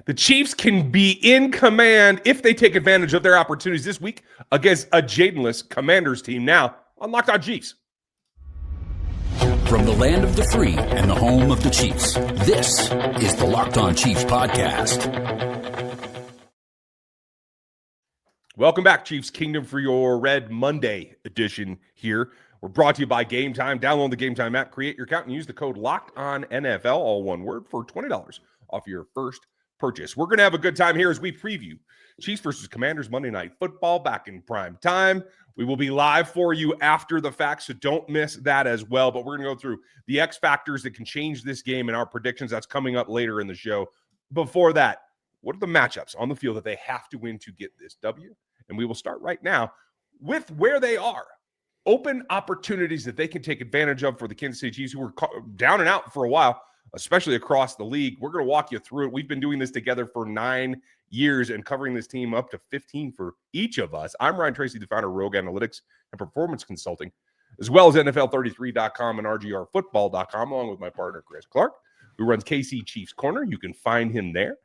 The Chiefs can be in command if they take advantage of their opportunities this week against a Jadenless Commanders team. Now on Locked On Chiefs. From the land of the free and the home of the Chiefs, this is the Locked On Chiefs podcast. Welcome back, Chiefs Kingdom, for your Red Monday edition here. We're brought to you by GameTime. Download the GameTime app, create your account, and use the code LOCKEDONNFL, all one word, for $20 off your first purchase. We're going to have a good time here as we preview Chiefs versus Commanders Monday Night Football back in prime time. We will be live for you after the fact, so don't miss that as well. But we're going to go through the X factors that can change this game and our predictions. That's coming up later in the show. Before that, what are the matchups on the field that they have to win to get this W? And we will start right now with where they are. Open opportunities that they can take advantage of for the Kansas City Chiefs, who were down and out for a while, especially across the league. We're going to walk you through it. We've been doing this together for 9 years and covering this team up to 15 for each of us. I'm Ryan Tracy, the founder of Rogue Analytics and Performance Consulting, as well as NFL33.com and RGRfootball.com, along with my partner, Chris Clark, who runs KC Chiefs Corner. You can find him there.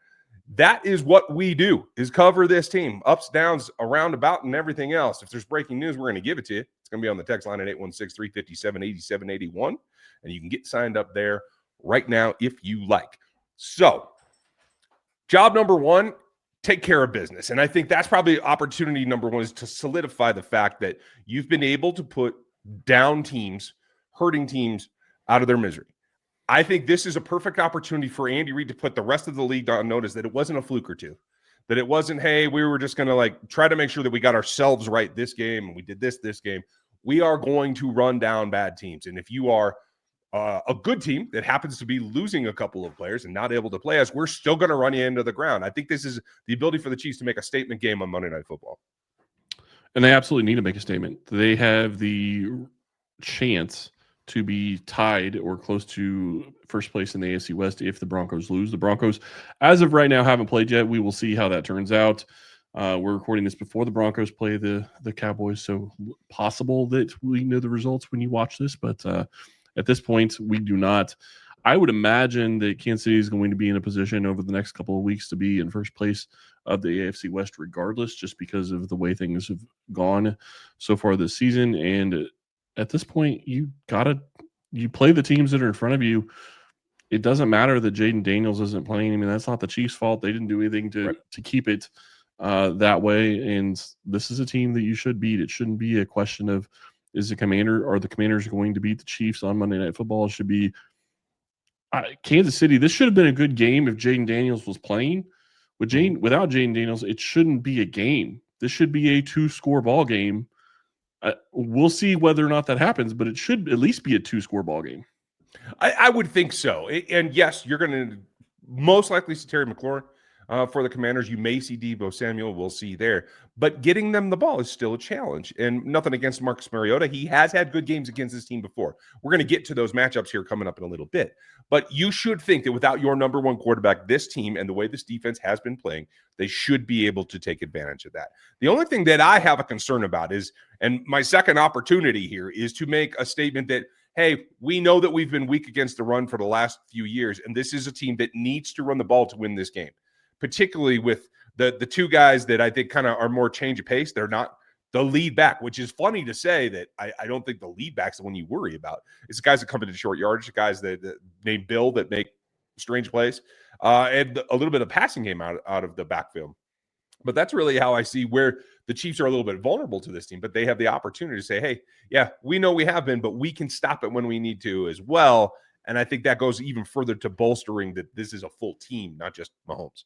That is what we do, is cover this team, ups, downs, around, about, and everything else. If there's breaking news, we're going to give it to you. It's going to be on the text line at 816-357-8781, and you can get signed up there right now if you like. So, job number one, take care of business. And I think that's probably opportunity number one, is to solidify the fact that you've been able to put down teams, hurting teams, out of their misery. I think this is a perfect opportunity for Andy Reid to put the rest of the league on notice that it wasn't a fluke or two, that it wasn't, hey, we were just going to try to make sure that we got ourselves right this game and we did this game. We are going to run down bad teams. And if you are a good team that happens to be losing a couple of players and not able to play us, we're still going to run you into the ground. I think this is the ability for the Chiefs to make a statement game on Monday Night Football. And they absolutely need to make a statement. They have the chance to be tied or close to first place in the AFC West if the Broncos lose. The Broncos, as of right now, haven't played yet. We will see how that turns out. We're recording this before the Broncos play the Cowboys, so possible that we know the results when you watch this. But at this point, we do not. I would imagine that Kansas City is going to be in a position over the next couple of weeks to be in first place of the AFC West regardless, just because of the way things have gone so far this season. And at this point, you play the teams that are in front of you. It doesn't matter that Jaden Daniels isn't playing. I mean, that's not the Chiefs' fault. They didn't do anything to keep it that way. And this is a team that you should beat. It shouldn't be a question of are the Commanders going to beat the Chiefs on Monday Night Football? It should be Kansas City. This should have been a good game if Jaden Daniels was playing. Without Jaden Daniels, it shouldn't be a game. This should be a 2-score ball game. We'll see whether or not that happens, but it should at least be a 2-score ball game. I would think so. And yes, you're going to most likely see Terry McLaurin for the Commanders. You may see Debo Samuel. We'll see there. But getting them the ball is still a challenge. And nothing against Marcus Mariota. He has had good games against this team before. We're going to get to those matchups here coming up in a little bit. But you should think that without your number one quarterback, this team and the way this defense has been playing, they should be able to take advantage of that. The only thing that I have a concern about is, and my second opportunity here is to make a statement that, hey, we know that we've been weak against the run for the last few years, and this is a team that needs to run the ball to win this game, particularly with the two guys that I think kind of are more change of pace. They're not the lead back, which is funny to say that I don't think the lead back's the one you worry about. It's the guys that come into short yardage, the guys that named Bill that make strange plays, and a little bit of passing game out of the backfield. But that's really how I see where the Chiefs are a little bit vulnerable to this team, but they have the opportunity to say, hey, yeah, we know we have been, but we can stop it when we need to as well. And I think that goes even further to bolstering that this is a full team, not just Mahomes.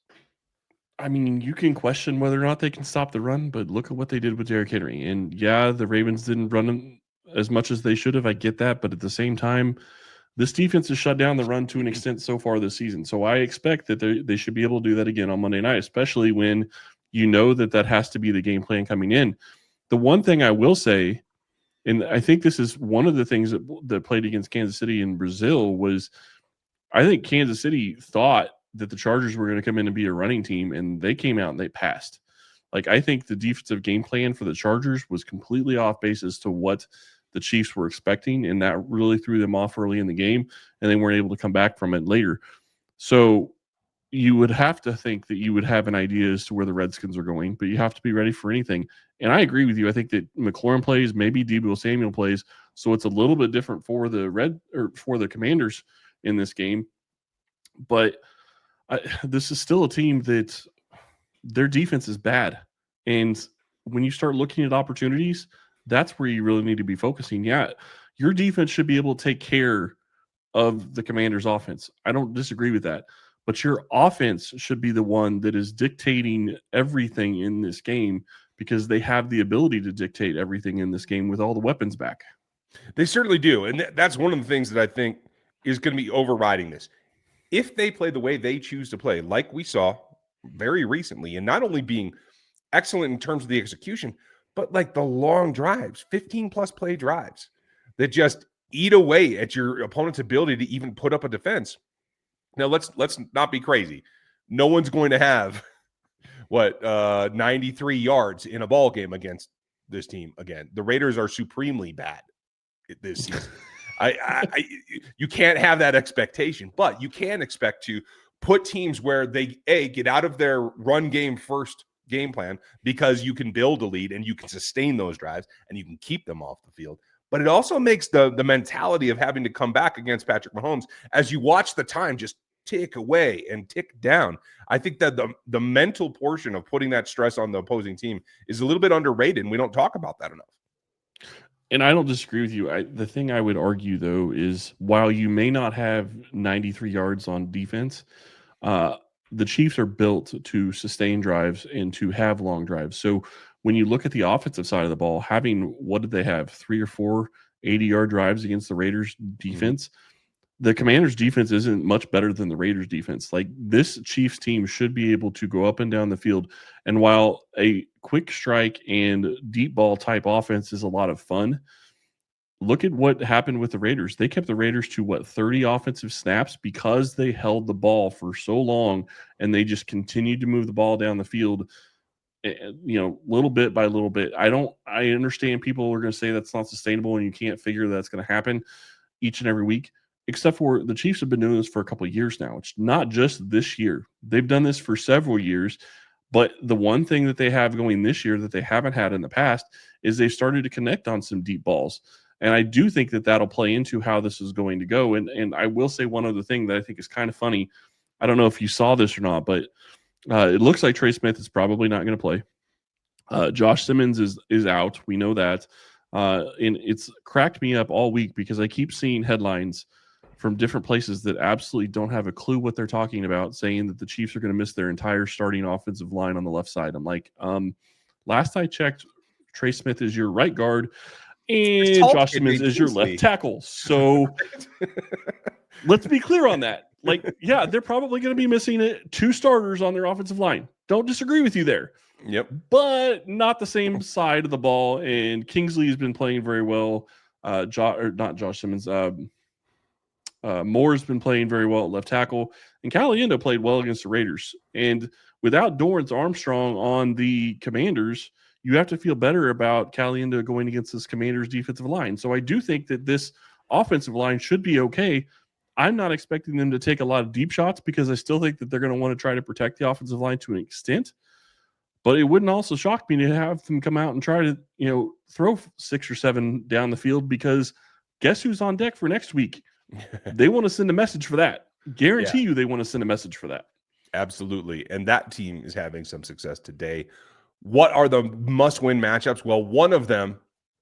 I mean, you can question whether or not they can stop the run, but look at what they did with Derrick Henry. And yeah, the Ravens didn't run as much as they should have. I get that. But at the same time, this defense has shut down the run to an extent so far this season. So I expect that they should be able to do that again on Monday night, especially when you know that has to be the game plan coming in. The one thing I will say, and I think this is one of the things that played against Kansas City in Brazil, was I think Kansas City thought that the Chargers were going to come in and be a running team, and they came out and they passed. I think the defensive game plan for the Chargers was completely off base as to what the Chiefs were expecting, and that really threw them off early in the game, and they weren't able to come back from it later. So you would have to think that you would have an idea as to where the Redskins are going, but you have to be ready for anything. And I agree with you. I think that McLaurin plays, maybe Debo Samuel plays, so it's a little bit different for the Commanders in this game. But this is still a team that their defense is bad. And when you start looking at opportunities, that's where you really need to be focusing. Yeah, your defense should be able to take care of the Commanders' offense. I don't disagree with that. But your offense should be the one that is dictating everything in this game, because they have the ability to dictate everything in this game with all the weapons back. They certainly do. And that's one of the things that I think is going to be overriding this. If they play the way they choose to play, like we saw very recently, and not only being excellent in terms of the execution, but like the long drives, 15-plus play drives that just eat away at your opponent's ability to even put up a defense. Now, let's not be crazy. No one's going to have 93 yards in a ball game against this team again. The Raiders are supremely bad this season. You can't have that expectation, but you can expect to put teams where they get out of their run game first game plan, because you can build a lead and you can sustain those drives and you can keep them off the field. But it also makes the mentality of having to come back against Patrick Mahomes, as you watch the time just tick away and tick down. I think that the mental portion of putting that stress on the opposing team is a little bit underrated, and we don't talk about that enough. And I don't disagree with you. The thing I would argue, though, is while you may not have 93 yards on defense, the Chiefs are built to sustain drives and to have long drives. So when you look at the offensive side of the ball, having, what did they have, 3 or 4 80-yard drives against the Raiders defense? The Commanders defense isn't much better than the Raiders defense. Like, this Chiefs team should be able to go up and down the field. And while a quick strike and deep ball type offense is a lot of fun, look at what happened with the Raiders. They kept the Raiders to 30 offensive snaps because they held the ball for so long, and they just continued to move the ball down the field, little bit by little bit. I understand people are going to say that's not sustainable and you can't figure that's going to happen each and every week. Except for the Chiefs have been doing this for a couple of years now. It's not just this year. They've done this for several years. But the one thing that they have going this year that they haven't had in the past is they've started to connect on some deep balls. And I do think that that'll play into how this is going to go. And I will say one other thing that I think is kind of funny. I don't know if you saw this or not, but it looks like Trey Smith is probably not going to play. Josh Simmons is out. We know that. And it's cracked me up all week because I keep seeing headlines from different places that absolutely don't have a clue what they're talking about, saying that the Chiefs are going to miss their entire starting offensive line on the left side. I'm like, last I checked, Trey Smith is your right guard and Josh Simmons is your left tackle. So let's be clear on that. Like, yeah, they're probably going to be missing 2 starters on their offensive line. Don't disagree with you there. Yep. But not the same side of the ball. And Kingsley has been playing very well. Not Josh Simmons. Moore's been playing very well at left tackle, and Caliendo played well against the Raiders. And without Dorrance Armstrong on the Commanders, you have to feel better about Caliendo going against this Commanders defensive line. So I do think that this offensive line should be okay. I'm not expecting them to take a lot of deep shots because I still think that they're going to want to try to protect the offensive line to an extent. But it wouldn't also shock me to have them come out and try to, throw 6 or 7 down the field, because guess who's on deck for next week? They want to send a message for that. Guarantee you they want to send a message for that. Absolutely. And that team is having some success today. What are the must-win matchups? Well, one of them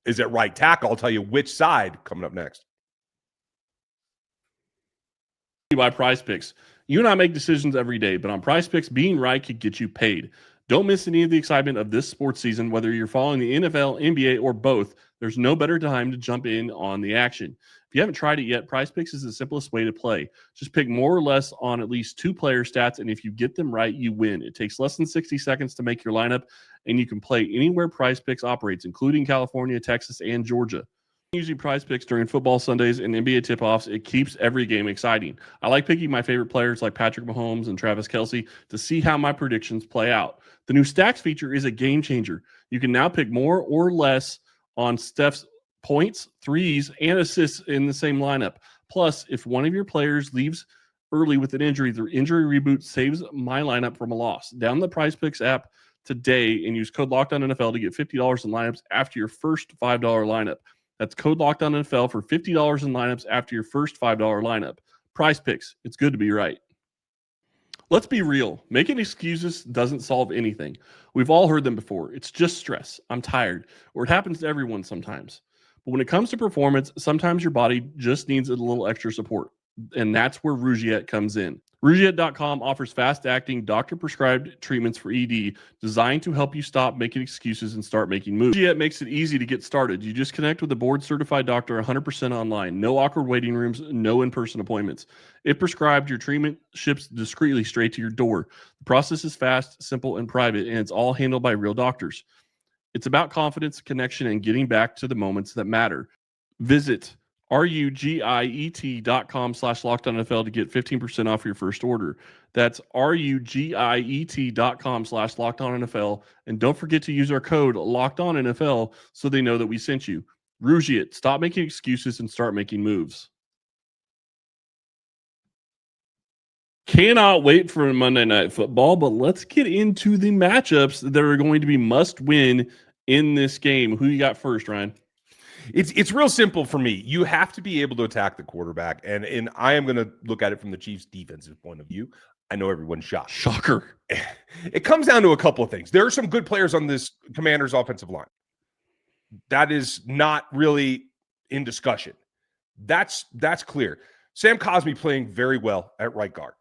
is at right tackle. I'll tell you which side coming up next. By PrizePicks. You and I make decisions every day, but on PrizePicks, being right could get you paid. Don't miss any of the excitement of this sports season, whether you're following the NFL, NBA, or both. There's no better time to jump in on the action. If you haven't tried it yet, PrizePicks is the simplest way to play. Just pick more or less on at least 2 player stats, and if you get them right, you win. It takes less than 60 seconds to make your lineup, and you can play anywhere PrizePicks operates, including California, Texas, and Georgia. Using PrizePicks during football Sundays and NBA tip-offs, it keeps every game exciting. I like picking my favorite players like Patrick Mahomes and Travis Kelce to see how my predictions play out. The new Stacks feature is a game changer. You can now pick more or less on Steph's points, threes, and assists in the same lineup. Plus, if one of your players leaves early with an injury, the injury reboot saves my lineup from a loss. Download the PrizePicks app today and use code LOCKEDONNFL to get $50 in lineups after your first $5 lineup. That's code LOCKEDONNFL for $50 in lineups after your first $5 lineup. PrizePicks, it's good to be right. Let's be real. Making excuses doesn't solve anything. We've all heard them before. It's just stress. I'm tired. Or it happens to everyone sometimes. But when it comes to performance, sometimes your body just needs a little extra support. And that's where Rugiet comes in. Rugiet.com offers fast-acting, doctor-prescribed treatments for ED designed to help you stop making excuses and start making moves. Rugiet makes it easy to get started. You just connect with a board-certified doctor 100% online. No awkward waiting rooms, no in-person appointments. If prescribed, your treatment ships discreetly straight to your door. The process is fast, simple, and private, and it's all handled by real doctors. It's about confidence, connection, and getting back to the moments that matter. Visit rugiet.com/LockedOnNFL to get 15% off your first order. That's rugiet.com/LockedOnNFL. And don't forget to use our code LockedOnNFL so they know that we sent you. Rugiet, stop making excuses and start making moves. Cannot wait for Monday Night Football, but let's get into the matchups that are going to be must win in this game. Who you got first, Ryan? It's real simple for me. You have to be able to attack the quarterback, and I am going to look at it from the Chiefs' defensive point of view. I know everyone's shocked. Shocker. It comes down to a couple of things. There are some good players on this Commanders' offensive line. That is not really in discussion. That's clear. Sam Cosmi playing very well at right guard.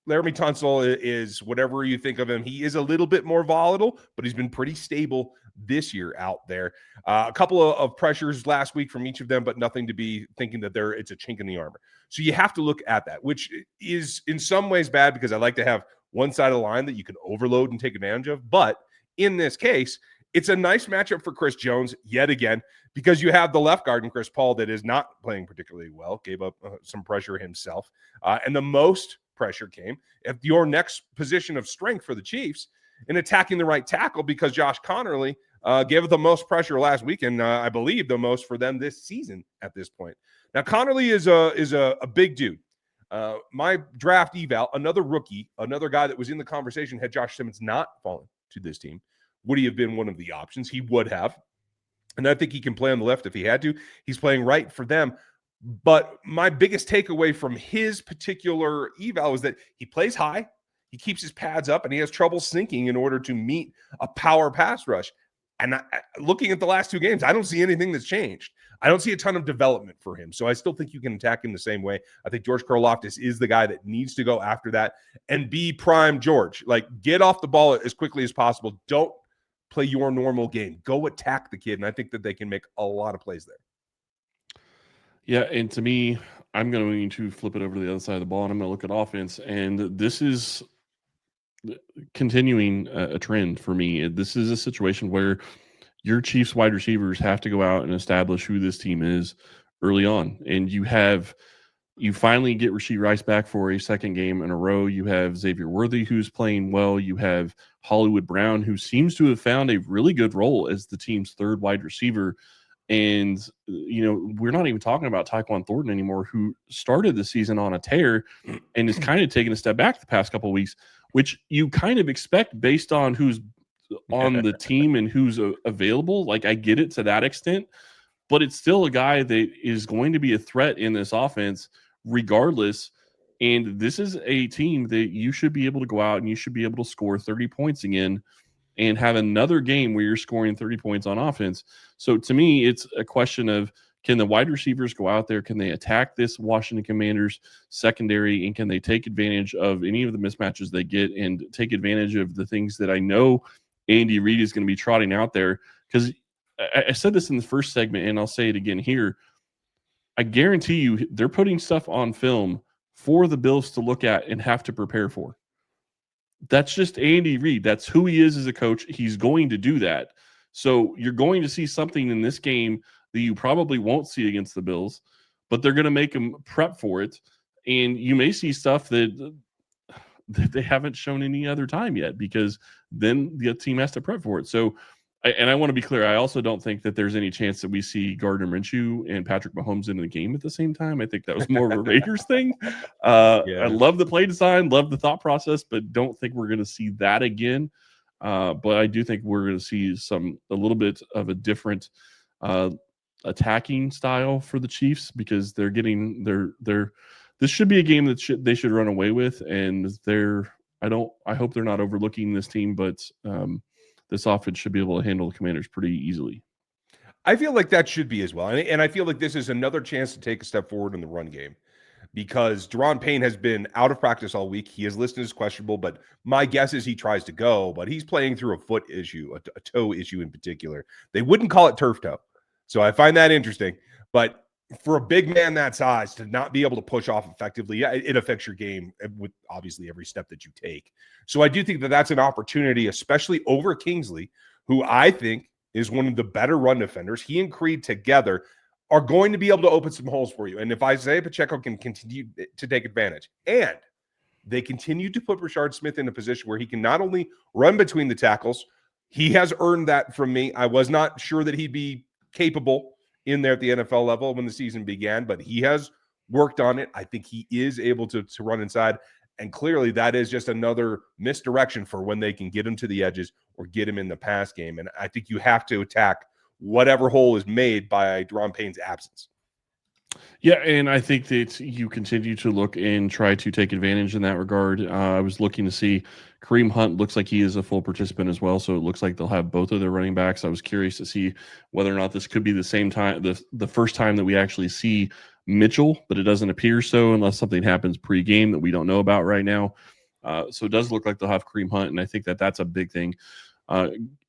Laramie Tunsil is whatever you think of him. He is a little bit more volatile, but he's been pretty stable this year out there. A couple of pressures last week from each of them, but nothing to be thinking that it's a chink in the armor. So you have to look at that, which is in some ways bad because I like to have one side of the line that you can overload and take advantage of. But in this case, it's a nice matchup for Chris Jones yet again because you have the left guard in Chris Paul that is not playing particularly well, gave up some pressure himself. And the most pressure came at your next position of strength for the Chiefs in attacking the right tackle because Josh Connerly gave the most pressure last week and I believe the most for them this season at this point. Now, Connerly is a big dude. My draft eval, another rookie, another guy that was in the conversation, had Josh Simmons not fallen to this team, would he have been one of the options? He would have. And I think he can play on the left if he had to. He's playing right for them. But my biggest takeaway from his particular eval is that he plays high, he keeps his pads up, and he has trouble sinking in order to meet a power pass rush. And looking at the last two games, I don't see anything that's changed. I don't see a ton of development for him. So I still think you can attack him the same way. I think George Karlaftis is the guy that needs to go after that and be prime George. Like, get off the ball as quickly as possible. Don't play your normal game. Go attack the kid. And I think that they can make a lot of plays there. Yeah, and to me, I'm going to flip it over to the other side of the ball, and I'm going to look at offense. And this is continuing a trend for me. This is a situation where your Chiefs wide receivers have to go out and establish who this team is early on. And you finally get Rashid Rice back for a second game in a row. You have Xavier Worthy, who's playing well. You have Hollywood Brown, who seems to have found a really good role as the team's third wide receiver. And, we're not even talking about Tyquan Thornton anymore, who started the season on a tear and is kind of taking a step back the past couple of weeks, which you kind of expect based on who's on the team and who's available. Like, I get it to that extent, but it's still a guy that is going to be a threat in this offense regardless. And this is a team that you should be able to go out and you should be able to score 30 points again and have another game where you're scoring 30 points on offense. So to me, it's a question of, can the wide receivers go out there? Can they attack this Washington Commanders secondary? And can they take advantage of any of the mismatches they get and take advantage of the things that I know Andy Reid is going to be trotting out there? Because I said this in the first segment, and I'll say it again here. I guarantee you they're putting stuff on film for the Bills to look at and have to prepare for. That's just Andy Reid. That's who he is as a coach. He's going to do that. So you're going to see something in this game that you probably won't see against the Bills, but they're going to make them prep for it. And you may see stuff that they haven't shown any other time yet because then the team has to prep for it. So I want to be clear. I also don't think that there's any chance that we see Gardner Minshew and Patrick Mahomes in the game at the same time. I think that was more of a Raiders thing. I love the play design, love the thought process, but don't think we're going to see that again. But I do think we're going to see a little bit of a different attacking style for the Chiefs, because they're getting this should be a game that they should run away with, and I hope they're not overlooking this team, but this offense should be able to handle the Commanders pretty easily. I feel like that should be as well. And I feel like this is another chance to take a step forward in the run game, because Daron Payne has been out of practice all week. He is listed as questionable, but my guess is he tries to go, but he's playing through a foot issue, a toe issue in particular. They wouldn't call it turf toe. So I find that interesting. But for a big man that size to not be able to push off effectively, it affects your game with obviously every step that you take. So I do think that that's an opportunity, especially over Kingsley, who I think is one of the better run defenders. He and Creed together are going to be able to open some holes for you. And if Isaiah Pacheco can continue to take advantage, and they continue to put Rashard Smith in a position where he can not only run between the tackles, he has earned that from me. I was not sure that he'd be capable in there at the NFL level when the season began, but he has worked on it. I think he is able to run inside. And clearly that is just another misdirection for when they can get him to the edges or get him in the pass game. And I think you have to attack whatever hole is made by Daron Payne's absence. Yeah, and I think that you continue to look and try to take advantage in that regard. I was looking to see Kareem Hunt looks like he is a full participant as well, so it looks like they'll have both of their running backs. I was curious to see whether or not this could be the same time, the first time that we actually see Mitchell, but it doesn't appear so unless something happens pre-game that we don't know about right now. So it does look like they'll have Kareem Hunt, and I think that that's a big thing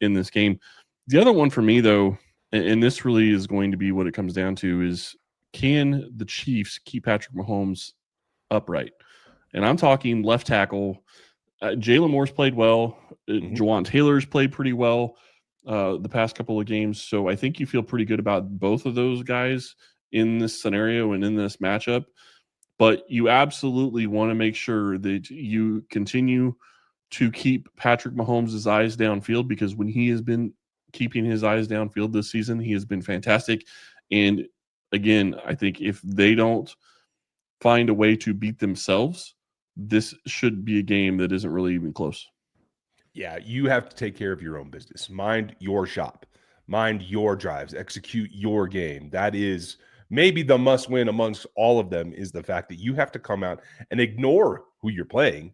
in this game. The other one for me, though, and this really is going to be what it comes down to, is can the Chiefs keep Patrick Mahomes upright? And I'm talking left tackle. Jalen Moore's played well. Jawan Taylor's played pretty well the past couple of games. So I think you feel pretty good about both of those guys in this scenario and in this matchup. But you absolutely want to make sure that you continue to keep Patrick Mahomes' eyes downfield, because when he has been keeping his eyes downfield this season, he has been fantastic. And again, I think if they don't find a way to beat themselves, this should be a game that isn't really even close. Yeah, you have to take care of your own business. Mind your shop. Mind your drives. Execute your game. That is maybe the must-win amongst all of them, is the fact that you have to come out and ignore who you're playing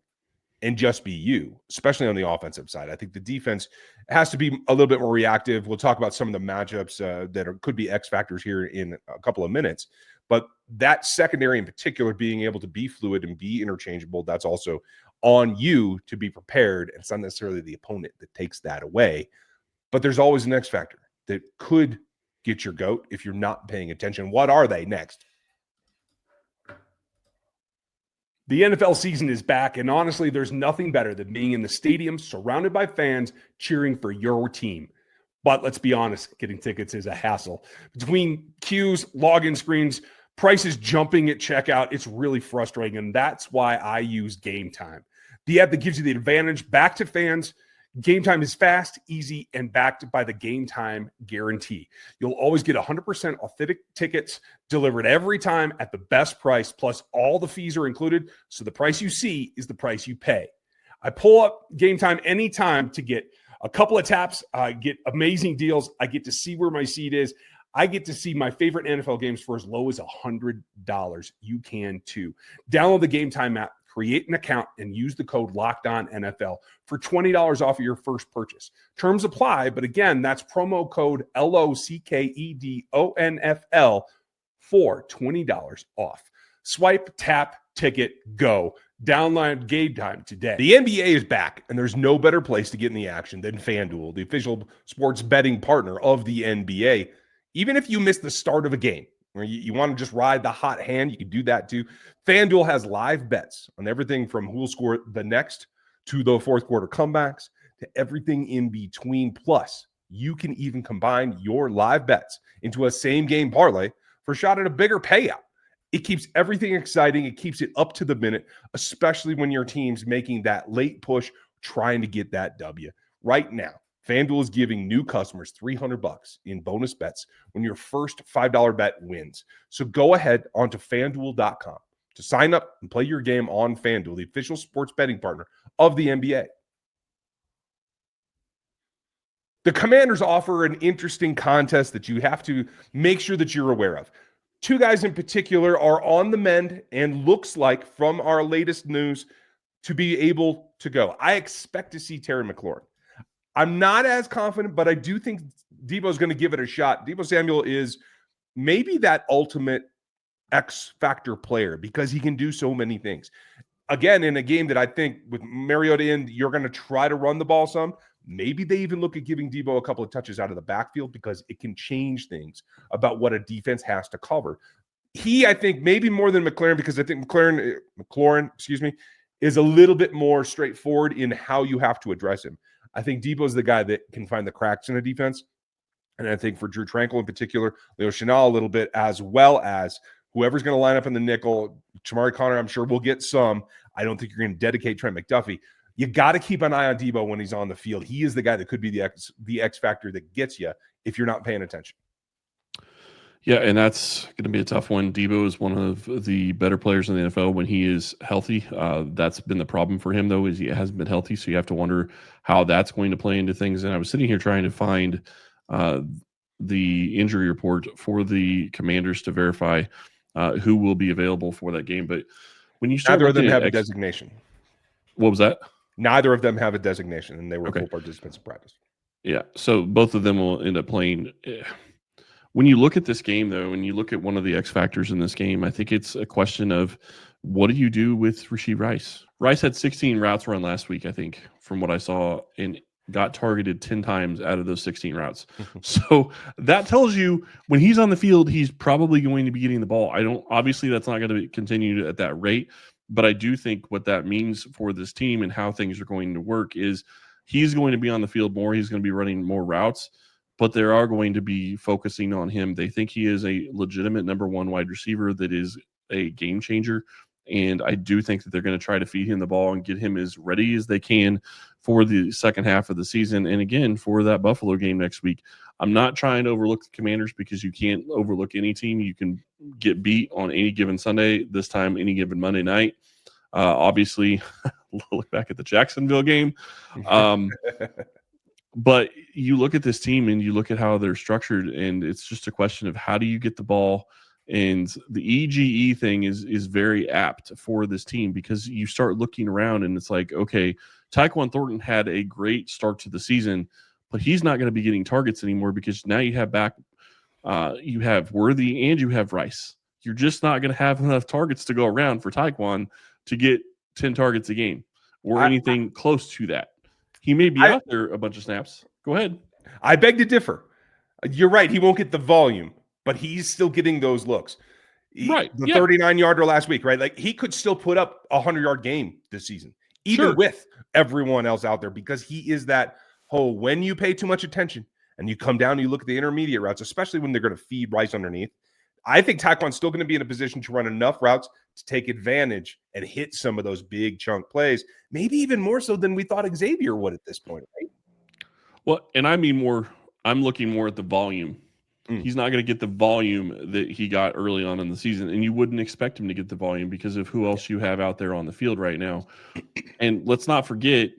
and just be you, especially on the offensive side. I think the defense has to be a little bit more reactive. We'll talk about some of the matchups that could be X factors here in a couple of minutes. But that secondary in particular, being able to be fluid and be interchangeable, that's also on you to be prepared. And it's not necessarily the opponent that takes that away. But there's always an X factor that could get your goat if you're not paying attention. What are they next? The NFL season is back, and honestly, there's nothing better than being in the stadium surrounded by fans cheering for your team. But let's be honest, getting tickets is a hassle. Between queues, login screens, prices jumping at checkout, it's really frustrating, and that's why I use GameTime, the app that gives you the advantage back to fans. GameTime is fast, easy, and backed by the GameTime guarantee. You'll always get 100% authentic tickets delivered every time at the best price, plus all the fees are included, so the price you see is the price you pay. I pull up GameTime anytime to get a couple of taps. I get amazing deals. I get to see where my seat is. I get to see my favorite NFL games for as low as $100. You can too. Download the GameTime app, create an account, and use the code LOCKEDONNFL for $20 off of your first purchase. Terms apply, but again, that's promo code LOCKEDONFL for $20 off. Swipe, tap, ticket, go. Download GameTime today. The NBA is back, and there's no better place to get in the action than FanDuel, the official sports betting partner of the NBA. Even if you miss the start of a game, or you want to just ride the hot hand, you can do that too. FanDuel has live bets on everything from who will score the next to the fourth quarter comebacks to everything in between. Plus, you can even combine your live bets into a same game parlay for a shot at a bigger payout. It keeps everything exciting. It keeps it up to the minute, especially when your team's making that late push, trying to get that W. Right now, FanDuel is giving new customers $300 in bonus bets when your first $5 bet wins. So go ahead onto FanDuel.com to sign up and play your game on FanDuel, the official sports betting partner of the NBA. The Commanders offer an interesting contest that you have to make sure that you're aware of. Two guys in particular are on the mend and looks like, from our latest news, to be able to go. I expect to see Terry McLaurin. I'm not as confident, but I do think Debo's going to give it a shot. Debo Samuel is maybe that ultimate X factor player because he can do so many things. Again, in a game that I think with Mariota in, you're going to try to run the ball some. Maybe they even look at giving Debo a couple of touches out of the backfield because it can change things about what a defense has to cover. He, I think, maybe more than McLaurin, because I think McLaurin, is a little bit more straightforward in how you have to address him. I think Debo's the guy that can find the cracks in a defense. And I think for Drew Tranquil in particular, Leo Chenal a little bit, as well as whoever's going to line up in the nickel. Chamari Connor, I'm sure, will get some. I don't think you're going to dedicate Trent McDuffie. You got to keep an eye on Debo when he's on the field. He is the guy that could be the X factor that gets you if you're not paying attention. Yeah, and that's going to be a tough one. Debo is one of the better players in the NFL when he is healthy. That's been the problem for him, though, is he hasn't been healthy. So you have to wonder how that's going to play into things. And I was sitting here trying to find the injury report for the Commanders to verify who will be available for that game. But when you start, neither of them have a designation. What was that? Neither of them have a designation, and they were full participants in practice. Yeah, so both of them will end up playing. When you look at this game, though, and you look at one of the X factors in this game, I think it's a question of what do you do with Rashid Rice? Rice had 16 routes run last week, I think, from what I saw, and got targeted 10 times out of those 16 routes. So that tells you when he's on the field, he's probably going to be getting the ball. Obviously that's not going to continue at that rate, but I do think what that means for this team and how things are going to work is he's going to be on the field more. He's going to be running more routes, but they are going to be focusing on him. They think he is a legitimate number one wide receiver that is a game changer. And I do think that they're going to try to feed him the ball and get him as ready as they can for the second half of the season. And again, for that Buffalo game next week, I'm not trying to overlook the Commanders because you can't overlook any team. You can get beat on any given Sunday, this time any given Monday night. Obviously, look back at the Jacksonville game. But you look at this team and you look at how they're structured, and it's just a question of how do you get the ball. And the EGE thing is very apt for this team because you start looking around and it's like, okay, Tyquan Thornton had a great start to the season, but he's not going to be getting targets anymore because now you have you have Worthy and you have Rice. You're just not going to have enough targets to go around for Tyquan to get 10 targets a game or anything close to that. He may be out there a bunch of snaps. Go ahead. I beg to differ. You're right. He won't get the volume, but he's still getting those looks. Right. The 39-yarder last week, right? Like he could still put up a 100-yard game this season, even with everyone else out there, because he is that whole when you pay too much attention and you come down and you look at the intermediate routes, especially when they're going to feed Rice underneath. I think Tyquan's still going to be in a position to run enough routes to take advantage and hit some of those big chunk plays, maybe even more so than we thought Xavier would at this point, right? Well, and I mean I'm looking more at the volume. He's not going to get the volume that he got early on in the season, and you wouldn't expect him to get the volume because of who else you have out there on the field right now. And let's not forget,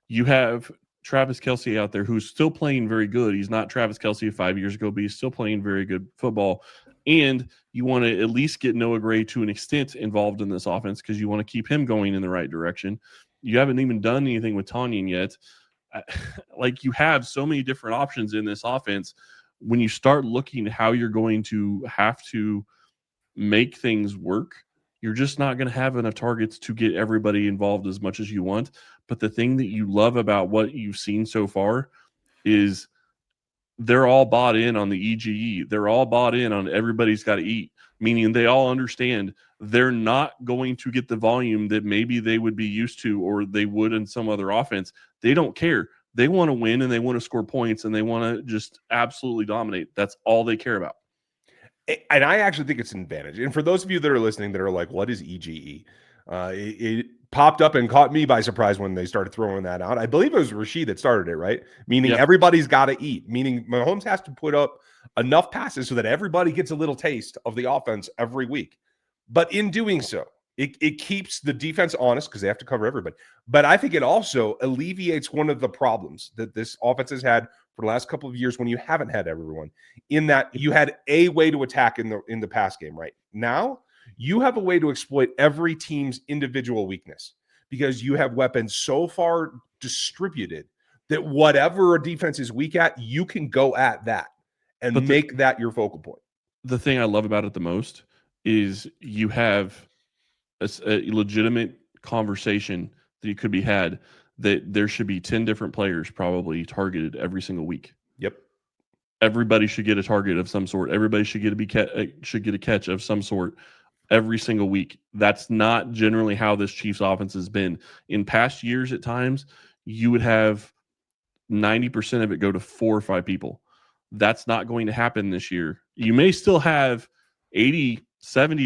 you have Travis Kelce out there who's still playing very good. He's not Travis Kelce 5 years ago, but he's still playing very good football. And you want to at least get Noah Gray to an extent involved in this offense because you want to keep him going in the right direction. You haven't even done anything with Tanyan yet. Like you have so many different options in this offense. When you start looking at how you're going to have to make things work, you're just not going to have enough targets to get everybody involved as much as you want. But the thing that you love about what you've seen so far is they're all bought in on the EGE. They're all bought in on everybody's got to eat, meaning they all understand they're not going to get the volume that maybe they would be used to or they would in some other offense. They don't care. They want to win and they want to score points and they want to just absolutely dominate. That's all they care about. And I actually think it's an advantage. And for those of you that are listening that are like, what is EGE? popped up and caught me by surprise when they started throwing that out. I believe it was Rashid that started it, right? Meaning everybody's got to eat, meaning Mahomes has to put up enough passes so that everybody gets a little taste of the offense every week. But in doing so, it keeps the defense honest because they have to cover everybody. But I think it also alleviates one of the problems that this offense has had for the last couple of years when you haven't had everyone, in that you had a way to attack in the pass game. Right now, you have a way to exploit every team's individual weakness because you have weapons so far distributed that whatever a defense is weak at, you can go at that and make that your focal point. The thing I love about it the most is you have a legitimate conversation that could be had that there should be 10 different players probably targeted every single week. Yep. Everybody should get a target of some sort. Everybody should get a catch of some sort every single week. That's not generally how this Chiefs offense has been. In past years, at times, you would have 90% of it go to 4 or 5 people. That's not going to happen this year. You may still have 70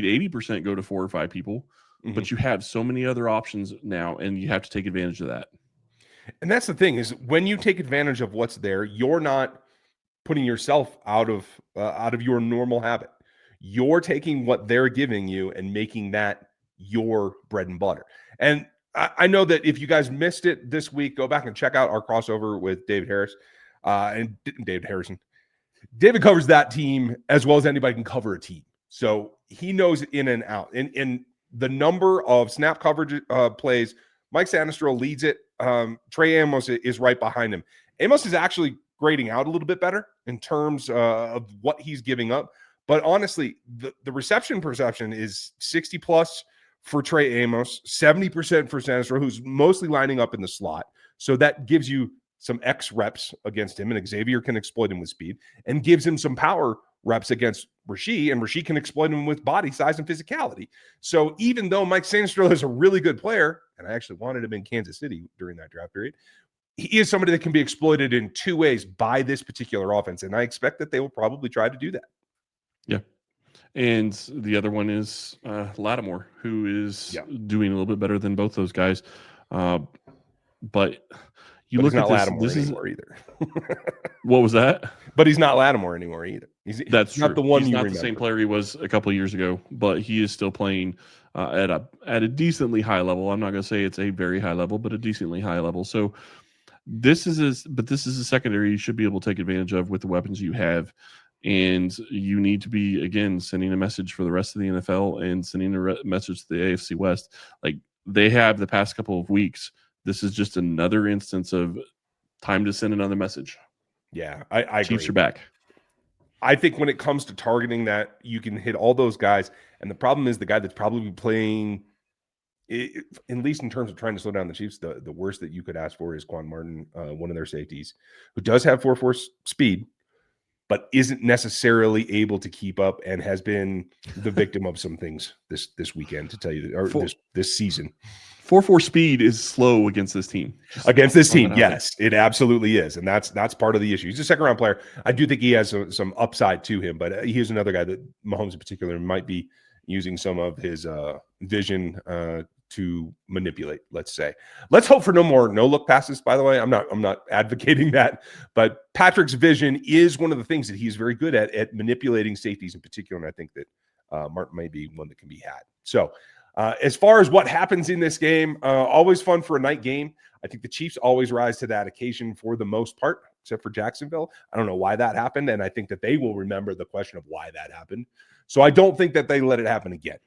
to 80% go to 4 or 5 people, but you have so many other options now, and you have to take advantage of that. And that's the thing, is when you take advantage of what's there, you're not putting yourself out of your normal habit. You're taking what they're giving you and making that your bread and butter. And I know that if you guys missed it this week, go back and check out our crossover with David Harris and David Harrison. David covers that team as well as anybody can cover a team. So he knows in and out. And the number of snap coverage plays, Mike Sanistro leads it. Trey Amos is right behind him. Amos is actually grading out a little bit better in terms of what he's giving up. But honestly, the reception perception is 60 plus for Trey Amos, 70% for Sanistro, who's mostly lining up in the slot. So that gives you some X reps against him, and Xavier can exploit him with speed, and gives him some power reps against Rashid, and Rashid can exploit him with body size and physicality. So even though Mike Sanistro is a really good player, and I actually wanted him in Kansas City during that draft period, he is somebody that can be exploited in 2 ways by this particular offense, and I expect that they will probably try to do that. Yeah. And the other one is Lattimore, who is doing a little bit better than both those guys. But look at Lattimore this anymore either. What was that? But he's not Lattimore anymore either. That's not true. the one he's you not remember. The same player he was a couple of years ago, but he is still playing at a decently high level. I'm not going to say it's a very high level, but a decently high level. So this is a secondary you should be able to take advantage of with the weapons you have. And you need to be, again, sending a message for the rest of the NFL and sending a message to the AFC West. Like they have the past couple of weeks. This is just another instance of time to send another message. Yeah, I Chiefs agree. are back. I think when it comes to targeting that, you can hit all those guys. And the problem is the guy that's probably playing, at least in terms of trying to slow down the Chiefs, the worst that you could ask for is Quan Martin, one of their safeties, who does have 4.4 speed, but isn't necessarily able to keep up and has been the victim of some things this weekend, to tell you, or this season. 4.4 speed is slow against this team. Against this team, yes, it absolutely is, and that's part of the issue. He's a second-round player. I do think he has some upside to him, but he's another guy that Mahomes in particular might be using some of his vision to manipulate. Let's say. Let's hope for no more no-look passes. By the way, I'm not advocating that, but Patrick's vision is one of the things that he's very good at manipulating safeties in particular, and I think that Martin may be one that can be had. So. As far as what happens in this game, always fun for a night game. I think the Chiefs always rise to that occasion for the most part, except for Jacksonville. I don't know why that happened, and I think that they will remember the question of why that happened. So I don't think that they let it happen again.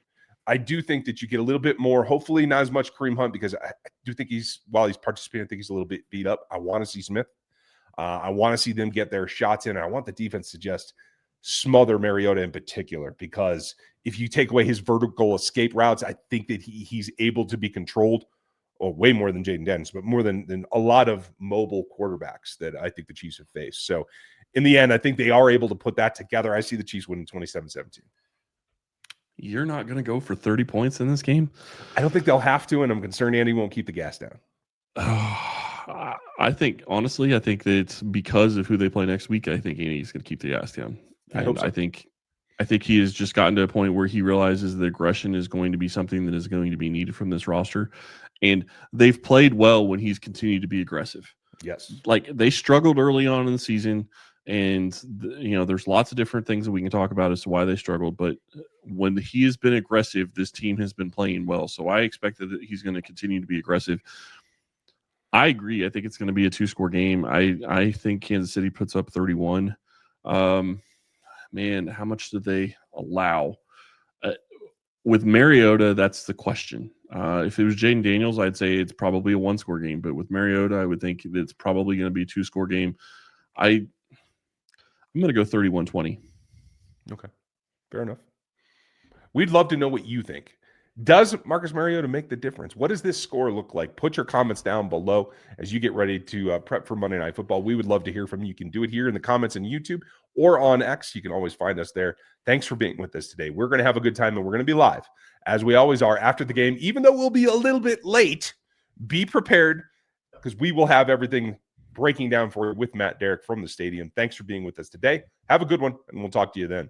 I do think that you get a little bit more, hopefully not as much Kareem Hunt, because I do think while he's participating, I think he's a little bit beat up. I want to see Smith. I want to see them get their shots in. I want the defense to just smother Mariota in particular, because if you take away his vertical escape routes, I think that he's able to be controlled, or way more than Jaden Daniels, but more than a lot of mobile quarterbacks that I think the Chiefs have faced. So in the end, I think they are able to put that together. I see the Chiefs winning 27-17. You're not going to go for 30 points in this game? I don't think they'll have to, and I'm concerned Andy won't keep the gas down. I think that it's because of who they play next week. I think Andy's going to keep the gas down. I hope so. I think I think he has just gotten to a point where he realizes that aggression is going to be something that is going to be needed from this roster. And they've played well when he's continued to be aggressive. Yes. Like they struggled early on in the season, and there's lots of different things that we can talk about as to why they struggled. But when he has been aggressive, this team has been playing well. So I expect that he's going to continue to be aggressive. I agree. I think it's going to be a 2-score game. I think Kansas City puts up 31. Man, how much did they allow? With Mariota, that's the question. If it was Jaden Daniels, I'd say it's probably a 1-score game. But with Mariota, I would think that it's probably going to be a 2-score game. I'm going to go 31-20. Okay, fair enough. We'd love to know what you think. Does Marcus Mariota make the difference? What does this score look like? Put your comments down below as you get ready to prep for Monday Night Football. We would love to hear from you. You can do it here in the comments on YouTube or on X. You can always find us there. Thanks for being with us today. We're going to have a good time, and we're going to be live, as we always are, after the game. Even though we'll be a little bit late, be prepared because we will have everything breaking down for you with Matt Derrick from the stadium. Thanks for being with us today. Have a good one, and we'll talk to you then.